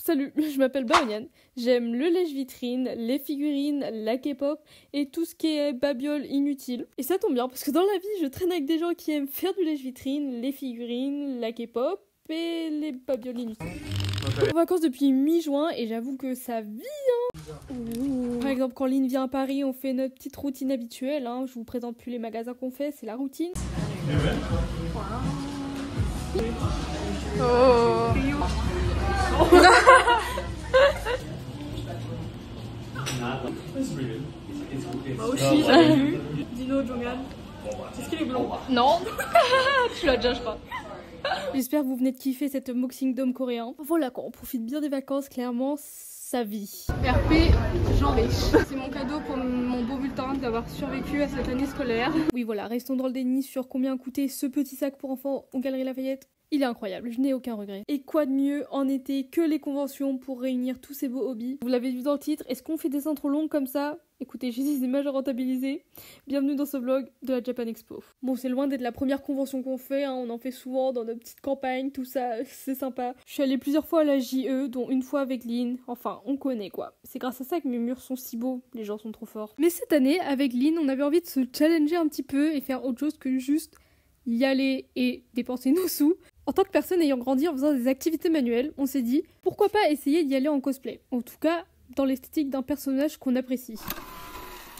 Salut, je m'appelle Baonian, j'aime le lèche-vitrine, les figurines, la K-pop et tout ce qui est babiole inutile. Et ça tombe bien parce que dans la vie, je traîne avec des gens qui aiment faire du lèche-vitrine, les figurines, la K-pop et les babioles inutiles. Je suis en vacances depuis mi-juin et j'avoue que ça vit, hein. Par exemple, quand Lynn vient à Paris, on fait notre petite routine habituelle, hein. Je vous présente plus les magasins qu'on fait, c'est la routine. Oh. Moi aussi, j'avais vu Dino Jongan. Est-ce qu'il est blond? Non. Tu l'as déjà, je crois. J'espère que vous venez de kiffer cette Moxing Dome coréen. Voilà quoi, on profite bien des vacances, clairement, ça vit. RP, Jean riche. C'est mon cadeau pour mon beau bulletin d'avoir survécu à cette année scolaire. Oui voilà, restons dans le déni sur combien coûtait ce petit sac pour enfants aux Galeries Lafayette. Il est incroyable, je n'ai aucun regret. Et quoi de mieux en été que les conventions pour réunir tous ces beaux hobbies? Vous l'avez vu dans le titre, est-ce qu'on fait des intros longues comme ça? Écoutez, j'ai des images à rentabiliser. Bienvenue dans ce vlog de la Japan Expo. Bon, c'est loin d'être la première convention qu'on fait, hein. On en fait souvent dans nos petites campagnes, tout ça, c'est sympa. Je suis allée plusieurs fois à la JE, dont une fois avec Lynn. Enfin, on connaît quoi. C'est grâce à ça que mes murs sont si beaux, les gens sont trop forts. Mais cette année, avec Lynn, on avait envie de se challenger un petit peu et faire autre chose que juste y aller et dépenser nos sous. En tant que personne ayant grandi en faisant des activités manuelles, on s'est dit pourquoi pas essayer d'y aller en cosplay. En tout cas, dans l'esthétique d'un personnage qu'on apprécie.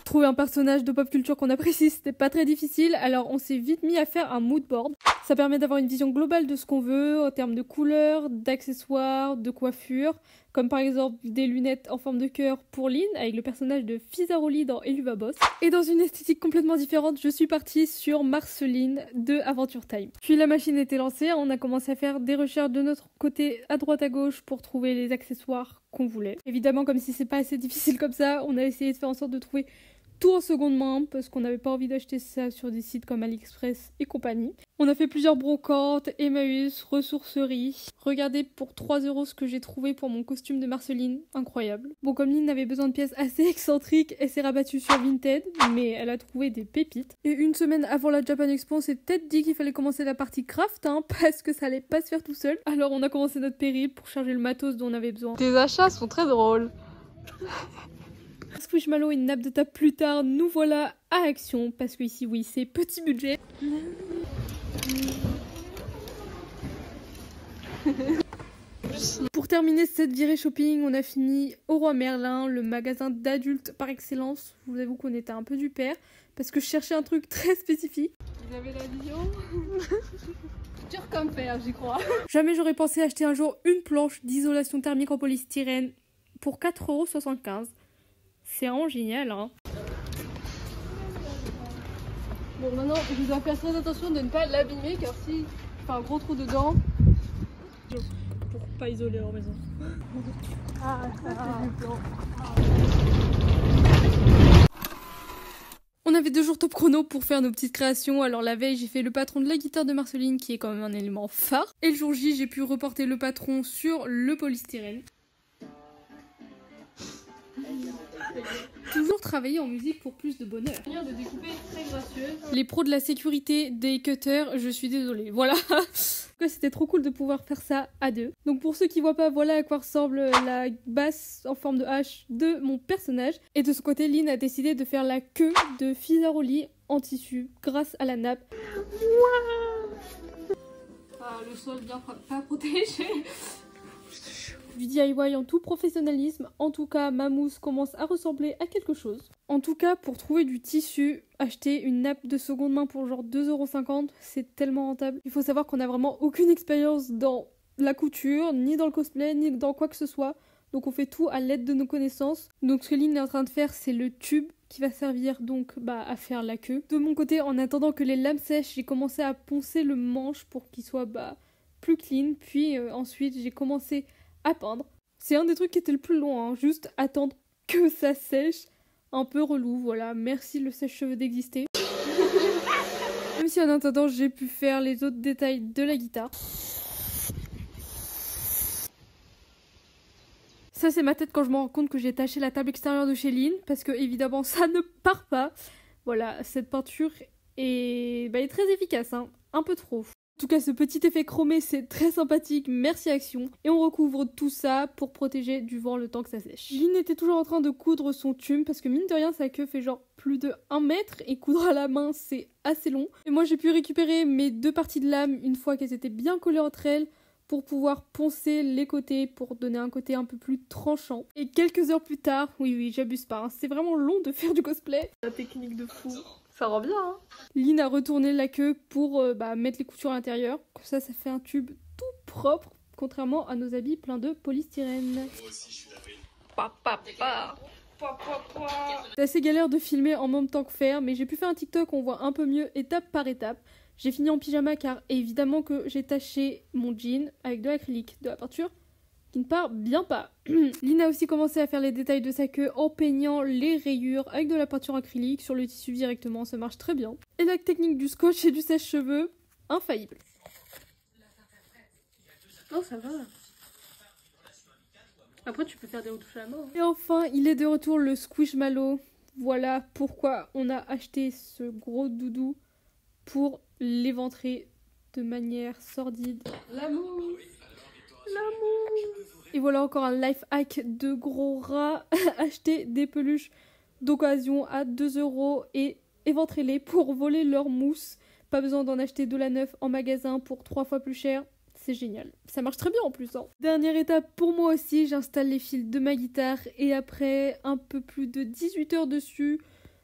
Trouver un personnage de pop culture qu'on apprécie, c'était pas très difficile, alors on s'est vite mis à faire un mood board. Ça permet d'avoir une vision globale de ce qu'on veut en termes de couleurs, d'accessoires, de coiffure, comme par exemple des lunettes en forme de cœur pour Lynn avec le personnage de Fizaroli dans Eluva Boss. Et dans une esthétique complètement différente, je suis partie sur Marceline de Adventure Time. Puis la machine était lancée, on a commencé à faire des recherches de notre côté à droite à gauche pour trouver les accessoires qu'on voulait. Évidemment, comme si c'est pas assez difficile comme ça, on a essayé de faire en sorte de trouver tout en seconde main parce qu'on n'avait pas envie d'acheter ça sur des sites comme AliExpress et compagnie. On a fait plusieurs brocantes, Emmaüs, ressourceries. Regardez pour 3 € ce que j'ai trouvé pour mon costume de Marceline, incroyable. Bon, comme Lynn avait besoin de pièces assez excentriques, elle s'est rabattue sur Vinted, mais elle a trouvé des pépites. Et une semaine avant la Japan Expo, on s'est peut-être dit qu'il fallait commencer la partie craft, hein, parce que ça allait pas se faire tout seul. Alors on a commencé notre périple pour charger le matos dont on avait besoin. Tes achats sont très drôles. Squishmallow et une nappe de table plus tard, nous voilà à Action, parce que ici, oui, c'est petit budget. Pour terminer cette virée shopping, on a fini au Roi Merlin, le magasin d'adultes par excellence. Je vous avoue qu'on était un peu du père, parce que je cherchais un truc très spécifique. Vous avez la vision? Dur comme fer, j'y crois. Jamais j'aurais pensé acheter un jour une planche d'isolation thermique en polystyrène pour 4,75 €. C'est vraiment génial, hein. Bon, maintenant, je dois faire très attention de ne pas l'abîmer car si je fais un gros trou dedans. Pour pas isoler leur maison. On avait 2 jours top chrono pour faire nos petites créations. Alors la veille, j'ai fait le patron de la guitare de Marceline qui est quand même un élément phare. Et le jour J, j'ai pu reporter le patron sur le polystyrène. Toujours travailler en musique pour plus de bonheur. De découper très gracieuse. Les pros de la sécurité des cutters, je suis désolée. Voilà. C'était trop cool de pouvoir faire ça à deux. Donc pour ceux qui voient pas, voilà à quoi ressemble la basse en forme de hache de mon personnage. Et de ce côté, Lynn a décidé de faire la queue de Fizaroli en tissu grâce à la nappe. Le sol bien pas protégé. Du DIY en tout professionnalisme, en tout cas ma mousse commence à ressembler à quelque chose. En tout cas pour trouver du tissu, acheter une nappe de seconde main pour genre 2,50 €, c'est tellement rentable. Il faut savoir qu'on n'a vraiment aucune expérience dans la couture, ni dans le cosplay, ni dans quoi que ce soit. Donc on fait tout à l'aide de nos connaissances. Donc ce que Lynn est en train de faire, c'est le tube qui va servir donc à faire la queue. De mon côté, en attendant que les lames sèchent, j'ai commencé à poncer le manche pour qu'il soit plus clean. Puis ensuite j'ai commencé à peindre. C'est un des trucs qui était le plus long, hein. Juste attendre que ça sèche. Un peu relou, voilà. Merci le sèche-cheveux d'exister. Même si en attendant, j'ai pu faire les autres détails de la guitare. Ça, c'est ma tête quand je me rends compte que j'ai taché la table extérieure de chez Lynn, parce que évidemment, ça ne part pas. Voilà, cette peinture est très efficace, hein. Un peu trop. En tout cas, ce petit effet chromé, c'est très sympathique, merci Action. Et on recouvre tout ça pour protéger du vent le temps que ça sèche. Lynn était toujours en train de coudre son tume, parce que mine de rien, sa queue fait genre plus de 1 mètre, et coudre à la main, c'est assez long. Et moi, j'ai pu récupérer mes 2 parties de lame une fois qu'elles étaient bien collées entre elles, pour pouvoir poncer les côtés, pour donner un côté un peu plus tranchant. Et quelques heures plus tard, oui, j'abuse pas, hein, c'est vraiment long de faire du cosplay. La technique de fou. Ça rend bien, hein. Lynn a retourné la queue pour mettre les coutures à l'intérieur. Comme ça fait un tube tout propre, contrairement à nos habits pleins de polystyrène. Moi aussi, je suis C'est assez galère de filmer en même temps que faire, mais j'ai pu faire un TikTok où on voit un peu mieux étape par étape. J'ai fini en pyjama car évidemment que j'ai taché mon jean avec de l'acrylique, de la peinture qui ne part bien pas. Lynn a aussi commencé à faire les détails de sa queue en peignant les rayures avec de la peinture acrylique sur le tissu directement, ça marche très bien. Et la technique du scotch et du sèche-cheveux, infaillible. Oh, ça va. Après, tu peux faire des retouches à la main. Et enfin, il est de retour le Squishmallow. Voilà pourquoi on a acheté ce gros doudou pour l'éventrer de manière sordide. L'amour. Et voilà encore un life hack de gros rat. Acheter des peluches d'occasion à 2 € et éventrez-les pour voler leur mousse. Pas besoin d'en acheter de la neuve en magasin pour 3 fois plus cher. C'est génial. Ça marche très bien en plus. Hein. Dernière étape pour moi aussi, j'installe les fils de ma guitare et après un peu plus de 18 heures dessus,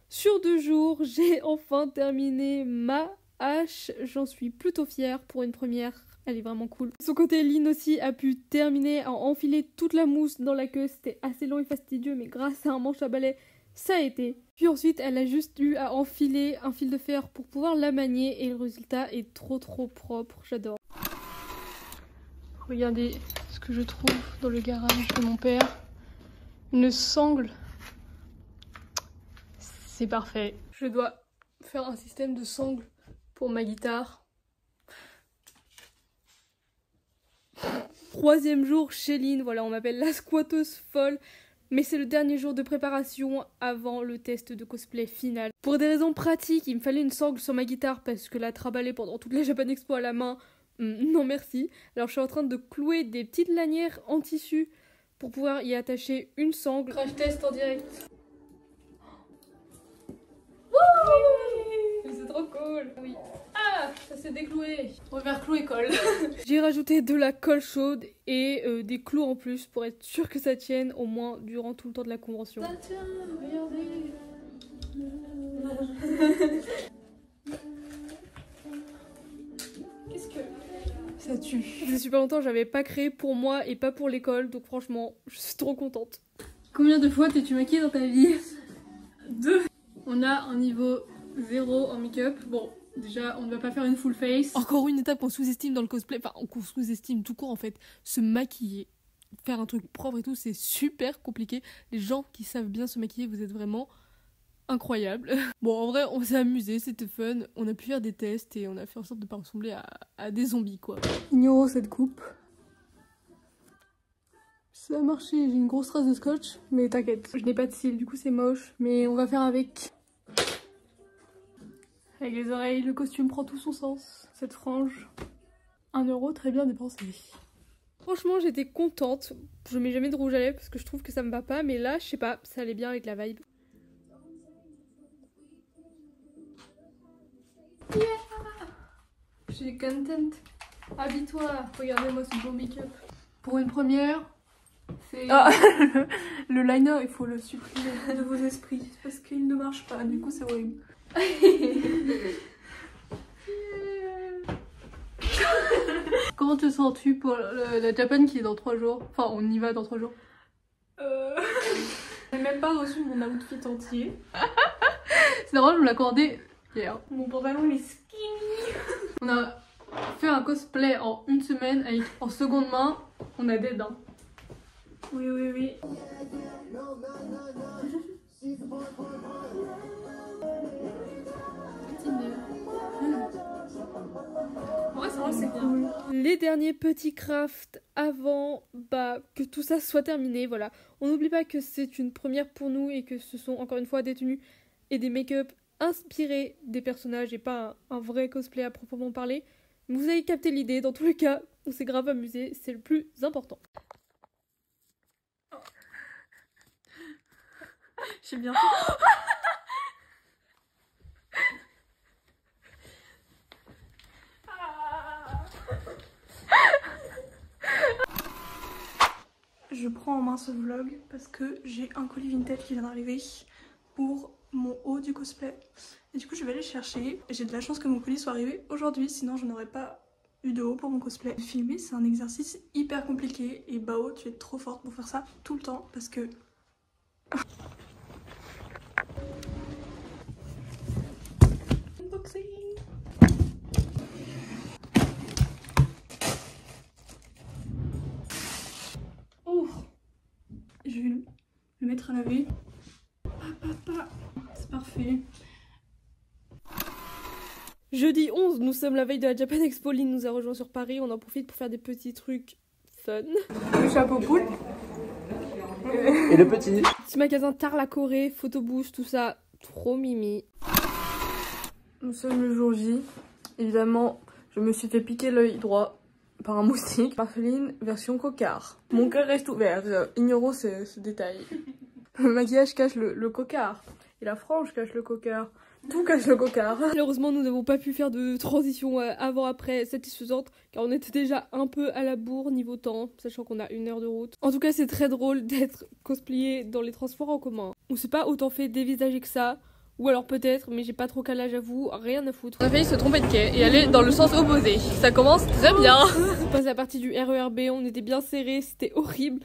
sur 2 jours, j'ai enfin terminé ma hache. J'en suis plutôt fière pour une première. Elle est vraiment cool. De son côté, Lynn aussi a pu terminer à enfiler toute la mousse dans la queue. C'était assez long et fastidieux, mais grâce à un manche à balai, ça a été. Puis ensuite, elle a juste eu à enfiler un fil de fer pour pouvoir la manier et le résultat est trop propre. J'adore. Regardez ce que je trouve dans le garage de mon père. Une sangle. C'est parfait. Je dois faire un système de sangle pour ma guitare. 3e jour chez Lynn, voilà, on m'appelle la squatteuse folle, mais c'est le dernier jour de préparation avant le test de cosplay final. Pour des raisons pratiques, il me fallait une sangle sur ma guitare parce que la traballer pendant toute la Japan Expo à la main, non merci. Alors je suis en train de clouer des petites lanières en tissu pour pouvoir y attacher une sangle. Crash test en direct. C'est trop cool. Oui. Ah, ça s'est décloué. On va faire clou et colle. J'ai rajouté de la colle chaude et des clous en plus pour être sûr que ça tienne au moins durant tout le temps de la convention. Ça tient, regardez. Qu'est-ce que... Ça tue. Ça fait super longtemps, j'avais pas créé pour moi et pas pour l'école, donc franchement, je suis trop contente. Combien de fois t'es-tu maquillée dans ta vie? 2. On a un niveau 0 en make-up. Bon, déjà, on ne va pas faire une full face. Encore une étape qu'on sous-estime dans le cosplay, enfin, qu'on sous-estime tout court en fait. Se maquiller, faire un truc propre et tout, c'est super compliqué. Les gens qui savent bien se maquiller, vous êtes vraiment incroyables. Bon, en vrai, on s'est amusé, c'était fun. On a pu faire des tests et on a fait en sorte de pas ressembler à des zombies, quoi. Ignorons cette coupe. Ça a marché, j'ai une grosse trace de scotch, mais t'inquiète, je n'ai pas de cils, du coup c'est moche, mais on va faire avec. Avec les oreilles, le costume prend tout son sens. Cette frange, 1 € très bien dépensé. Franchement, j'étais contente. Je mets jamais de rouge à lèvres parce que je trouve que ça me va pas, mais là, je sais pas, ça allait bien avec la vibe. Yeah, je suis content. Habille-toi, regardez-moi ce beau make-up. Pour une première, c'est... Ah, le liner, il faut le supprimer de vos esprits parce qu'il ne marche pas, du coup c'est horrible. Comment te sens-tu pour la Japan qui est dans 3 jours? Enfin, on y va dans 3 jours. J'ai même pas reçu mon outfit entier. C'est normal, on me l'a accordé hier. Mon pantalon il est skinny. On a fait un cosplay en 1 semaine avec en seconde main. On a des dents. Oui. Ouais, ça va, c'est cool. Les derniers petits crafts avant que tout ça soit terminé, voilà. On n'oublie pas que c'est une première pour nous et que ce sont encore une fois des tenues et des make-up inspirés des personnages et pas un vrai cosplay à proprement parler. Vous avez capté l'idée, dans tous les cas, on s'est grave amusé, c'est le plus important. J'ai bien fait. Je prends en main ce vlog parce que j'ai un colis Vinted qui vient d'arriver pour mon haut du cosplay. Et du coup je vais aller chercher. J'ai de la chance que mon colis soit arrivé aujourd'hui, sinon je n'aurais pas eu de haut pour mon cosplay. Filmer c'est un exercice hyper compliqué et Bao tu es trop forte pour faire ça tout le temps parce que... Unboxing. Oh, je vais le mettre à laver. C'est parfait. Jeudi 11, nous sommes la veille de la Japan Expo. Lynn nous a rejoint sur Paris. On en profite pour faire des petits trucs fun. Le chapeau poule. Et le petit. Petit magasin Tard la Corée, photobooth, tout ça. Trop mimi. Nous sommes le jour J. Évidemment, je me suis fait piquer l'œil droit par un moustique. Marceline, version cocard. Mon cœur reste ouvert. Ignorons ce détail. Le maquillage cache le cocard. Et la frange cache le cocard. Tout cache le cocard. Malheureusement, nous n'avons pas pu faire de transition avant-après satisfaisante, car on était déjà un peu à la bourre niveau temps, sachant qu'on a 1 heure de route. En tout cas, c'est très drôle d'être cosplayé dans les transports en commun. On s'est pas autant fait dévisager que ça, ou alors peut-être, mais j'ai pas trop calage à vous, rien à foutre. On a failli se tromper de quai et aller dans le sens opposé. Ça commence très bien. On passe à la partie du RERB, on était bien serrés, c'était horrible.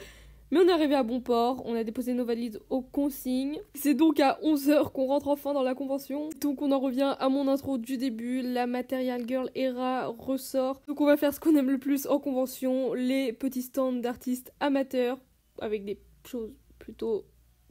Mais on est arrivé à bon port, on a déposé nos valises aux consignes. C'est donc à 11 h qu'on rentre enfin dans la convention. Donc on en revient à mon intro du début, la Material Girl Era ressort. Donc on va faire ce qu'on aime le plus en convention, les petits stands d'artistes amateurs, avec des choses plutôt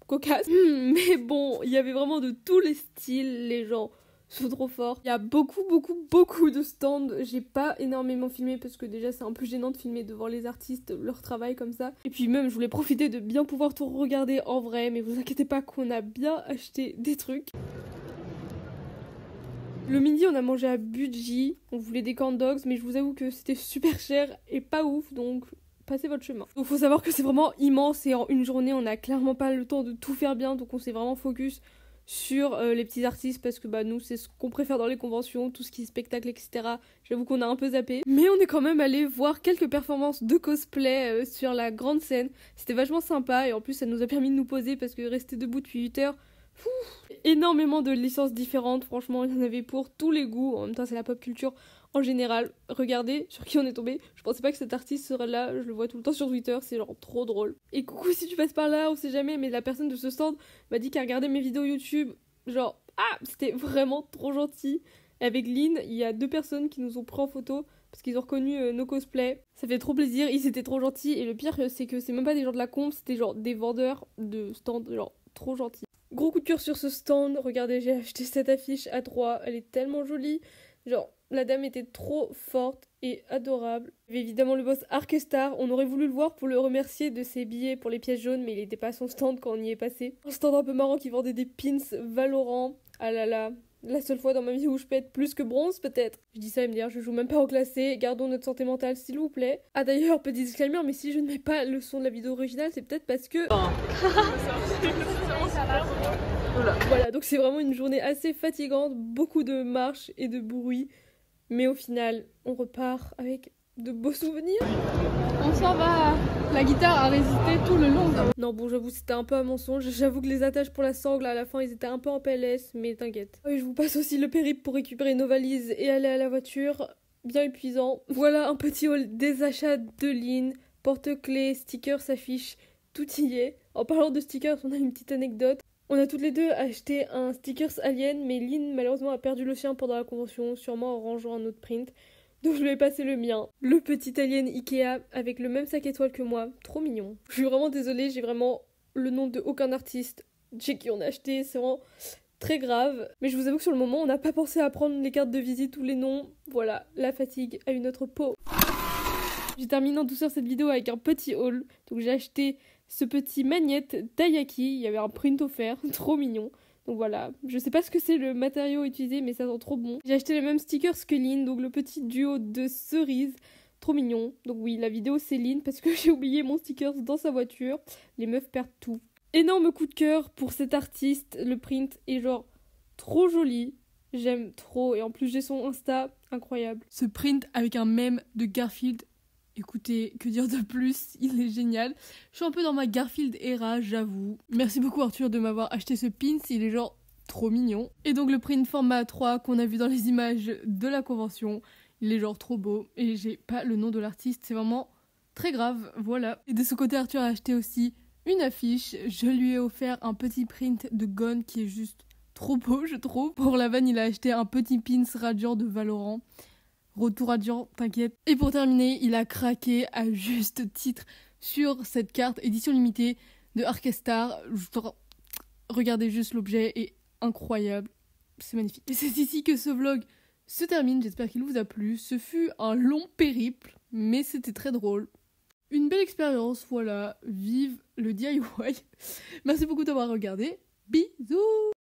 cocasses. Mais bon, il y avait vraiment de tous les styles, les gens sont trop forts. Il y a beaucoup de stands. J'ai pas énormément filmé parce que déjà c'est un peu gênant de filmer devant les artistes, leur travail comme ça. Et puis même je voulais profiter de bien pouvoir tout regarder en vrai, mais vous inquiétez pas qu'on a bien acheté des trucs. Le midi on a mangé à Budgie, on voulait des corn dogs mais je vous avoue que c'était super cher et pas ouf donc passez votre chemin. Donc faut savoir que c'est vraiment immense et en une journée on a clairement pas le temps de tout faire bien donc on s'est vraiment focus sur les petits artistes parce que bah nous c'est ce qu'on préfère dans les conventions, tout ce qui est spectacle etc. J'avoue qu'on a un peu zappé. Mais on est quand même allé voir quelques performances de cosplay sur la grande scène. C'était vachement sympa et en plus ça nous a permis de nous poser parce que rester debout depuis 8 heures, énormément de licences différentes, franchement il y en avait pour tous les goûts. En même temps c'est la pop culture en général. Regardez sur qui on est tombé. Je pensais pas que cet artiste serait là, je le vois tout le temps sur Twitter, c'est genre trop drôle. Et coucou si tu passes par là, on sait jamais, mais la personne de ce stand m'a dit qu'elle regardait mes vidéos YouTube. Genre, c'était vraiment trop gentil. Et avec Lynn, il y a 2 personnes qui nous ont pris en photo parce qu'ils ont reconnu nos cosplays. Ça fait trop plaisir, ils étaient trop gentils. Et le pire, c'est que c'est même pas des gens de la comp, c'était genre des vendeurs de stand, genre trop gentils. Gros coup de cœur sur ce stand, regardez, j'ai acheté cette affiche à 3, elle est tellement jolie. Genre, la dame était trop forte et adorable. Il y avait évidemment le boss Arkestar, on aurait voulu le voir pour le remercier de ses billets pour les pièces jaunes, mais il était pas à son stand quand on y est passé. Un stand un peu marrant qui vendait des pins Valorant. Ah là là, la seule fois dans ma vie où je peux être plus que bronze peut-être. Je dis ça et me dire je joue même pas au classé, gardons notre santé mentale s'il vous plaît. Ah d'ailleurs, petit disclaimer, mais si je ne mets pas le son de la vidéo originale, c'est peut-être parce que... Voilà, donc c'est vraiment une journée assez fatigante, beaucoup de marches et de bruit. Mais au final, on repart avec de beaux souvenirs. On s'en va. La guitare a résisté tout le long. Non bon, j'avoue c'était un peu un mensonge. J'avoue que les attaches pour la sangle à la fin ils étaient un peu en PLS, mais t'inquiète. Oui, je vous passe aussi le périple pour récupérer nos valises et aller à la voiture. Bien épuisant. Voilà un petit haul des achats de Lynn. Porte-clés, stickers, affiches, tout y est. En parlant de stickers, on a une petite anecdote. On a toutes les deux acheté un stickers Alien, mais Lynn malheureusement a perdu le sien pendant la convention, sûrement en rangeant un autre print. Donc je lui ai passé le mien, le petit Alien Ikea avec le même sac étoile que moi, trop mignon. Je suis vraiment désolée, j'ai vraiment le nom de aucun artiste chez qui on a acheté, c'est vraiment très grave. Mais je vous avoue que sur le moment on n'a pas pensé à prendre les cartes de visite ou les noms. Voilà, la fatigue a une autre peau. J'ai terminé en douceur cette vidéo avec un petit haul, donc j'ai acheté ce petit magnette Taiyaki, il y avait un print offert, trop mignon. Donc voilà, je sais pas ce que c'est le matériau utilisé, mais ça sent trop bon. J'ai acheté les mêmes stickers que Lynn, donc le petit duo de cerises. Trop mignon. Donc oui, la vidéo c'est Lynn parce que j'ai oublié mon sticker dans sa voiture. Les meufs perdent tout. Énorme coup de cœur pour cet artiste. Le print est genre trop joli. J'aime trop. Et en plus j'ai son Insta, incroyable. Ce print avec un mème de Garfield. Écoutez, que dire de plus, il est génial. Je suis un peu dans ma Garfield era, j'avoue. Merci beaucoup Arthur de m'avoir acheté ce pins, il est genre trop mignon. Et donc le print format 3 qu'on a vu dans les images de la convention. Il est genre trop beau et j'ai pas le nom de l'artiste, c'est vraiment très grave, voilà. Et de ce côté, Arthur a acheté aussi une affiche. Je lui ai offert un petit print de Gone qui est juste trop beau, je trouve. Pour la vanne, il a acheté un petit pins radiant de Valorant. Retour radiant, t'inquiète. Et pour terminer, il a craqué à juste titre sur cette carte édition limitée de Arcastar. Regardez juste, l'objet est incroyable, c'est magnifique. Et c'est ici que ce vlog se termine, j'espère qu'il vous a plu. Ce fut un long périple, mais c'était très drôle. Une belle expérience, voilà. Vive le DIY. Merci beaucoup d'avoir regardé. Bisous!